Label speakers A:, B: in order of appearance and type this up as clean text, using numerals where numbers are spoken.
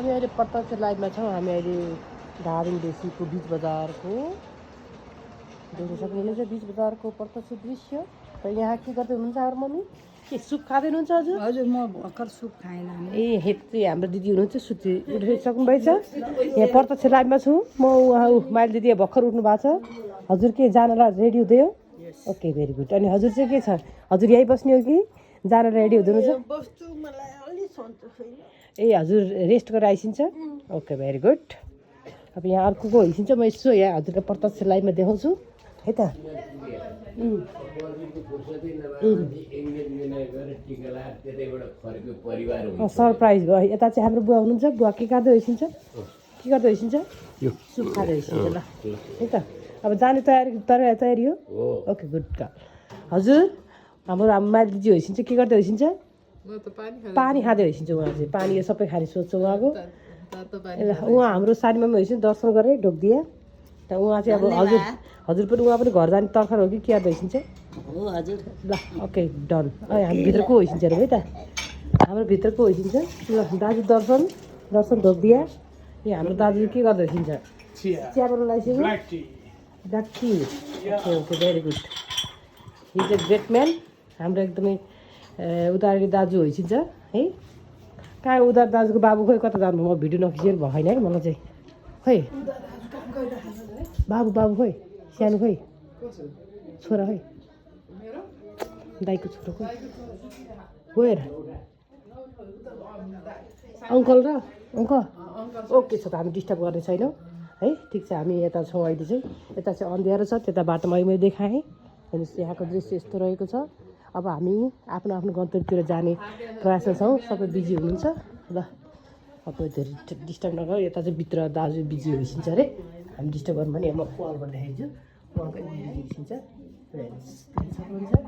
A: हामी अहिले प्रत्यक्ष लाइभमा छौँ। हामी अहिले धादिङ बेसीको बिच बजारको देख्न सक्नुहुन्छ। बिच बजारको प्रत्यक्ष दृश्य। र यहाँ के गर्दै हुनुहुन्छ हाम्रो मम्मी? के सुप खाँदै हुनुहुन्छ हजुर?
B: हजुर म भर्खर सुप खाएन।
A: ए हेत्री हाम्रो दिदी हुनुहुन्छ, सुति उठिसक्नु भएछ। यहाँ प्रत्यक्ष लाइभमा छु म। उहाँ माइल दिदी भर्खर उठ्नु भएको छ। हजुर के जानलाई रेडी हुँदै हो? Okay very good. अनि हजुर चाहिँ के छ? हजुर यहीँ बस्ने हो कि जान रेडी हुँदै हुनुहुन्छ? ए हजुर रेस्ट गरेर आइसिन्छ? Okay very good. अब यहाँ अर्को को हिँड्छ म यसो यहाँ हजुरलाई प्रत्यक्ष लाइभमा देखाउँछु है त। सरप्राइज भयो। यता चाहिँ हाम्रो बुवा हुनुहुन्छ। बुवा के गर्दै होइसिन्छ? के गर्दै होइसिन्छ? सुप खाँदै होइसिन्छ ल है त। अब जाने तयारी हो? Okay good. हजुर हाम्रो माइल दिदी होइसिन्छ। के गर्दै होइसिन्छ? पानी खाँदै होइसिन्छ। उहाँ चाहिँ पानी सबै खाने सोध्छ उहाँको। उहाँ हाम्रो सानीमा पनि होइसिन्छ। दर्शन गरेर ढोकिदिए त उहाँ चाहिँ अब हजुर पनि उहाँ पनि घर जाने तर्खर हो कि के गर्दै होइसिन्छ?
B: हो हजुर।
A: ल ओके डन। हामी भित्रको होइसिन्छ अरे है त। हाम्रो भित्रको होइसिन्छ। ल दाजु दर्शन ढोकिदिए। ए हाम्रो दाजु के गर्दै होइसिन्छ? चिया बनाउनु लाइसिन्छ। Black tea. Okay okay very good. He is a great man. हाम्रो एकदमै उदारी दाजु होइसिन्छ है। कहाँ उदार दाजुको बाबु खोइ कता जानु? म भिडियो नखिचेर भएन है मलाई चाहिँ। खोइ बाबु खोइ सानो खोइ छोरा खोइ दाइको छोरा खोइ गएर अङ्कल र ओके छ त हामी डिस्टर्ब गर्ने छैनौँ है। ठिक छ हामी यता छौँ अहिले चाहिँ। यता चाहिँ अँध्यारो छ। त्यता बाटोमा मैले देखाएँ। हेर्नुहोस् यहाँको दृश्य यस्तो रहेको छ। अब हामी आफ्नो आफ्नो गन्तव्यतिर जाने प्रयासमा छौँ। सबै बिजी हुनुहुन्छ ल। अब धेरै डिस्टर्ब नगर। यता चाहिँ भित्र दाजु बिजी होइसिन्छ अरे। हामी डिस्टर्ब गर्नु भने म कल गरेर देखाइदिन्छु। उहाँको बिजी होइसिन्छ। हेर्नुहोस् सक्नुहुन्छ।